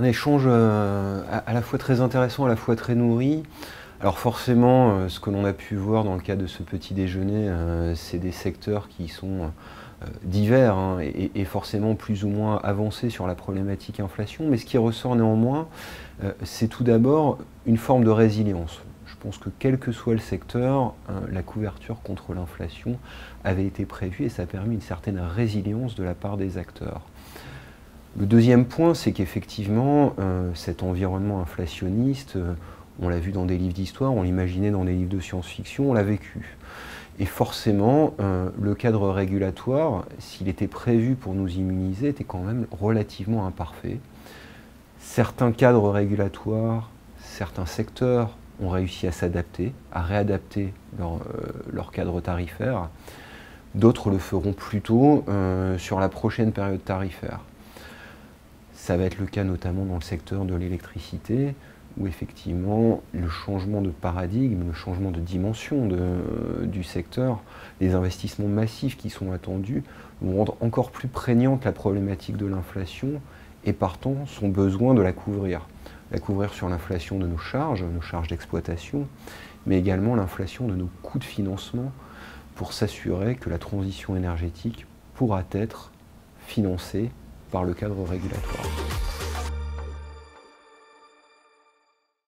un échange à la fois très intéressant, à la fois très nourri. Alors forcément, ce que l'on a pu voir dans le cadre de ce petit déjeuner, c'est des secteurs qui sont divers hein, et forcément plus ou moins avancés sur la problématique inflation. Mais ce qui ressort néanmoins, c'est tout d'abord une forme de résilience. Je pense que quel que soit le secteur, la couverture contre l'inflation avait été prévue et ça a permis une certaine résilience de la part des acteurs. Le deuxième point, c'est qu'effectivement, cet environnement inflationniste, on l'a vu dans des livres d'histoire, on l'imaginait dans des livres de science-fiction, on l'a vécu. Et forcément, le cadre régulatoire, s'il était prévu pour nous immuniser, était quand même relativement imparfait. Certains cadres régulatoires, certains secteurs ont réussi à s'adapter, à réadapter leur cadre tarifaire. D'autres le feront plutôt sur la prochaine période tarifaire. Ça va être le cas notamment dans le secteur de l'électricité, où effectivement le changement de paradigme, le changement de dimension du secteur, les investissements massifs qui sont attendus vont rendre encore plus prégnante la problématique de l'inflation et partant son besoin de la couvrir. La couvrir sur l'inflation de nos charges d'exploitation, mais également l'inflation de nos coûts de financement pour s'assurer que la transition énergétique pourra être financée par le cadre régulatoire.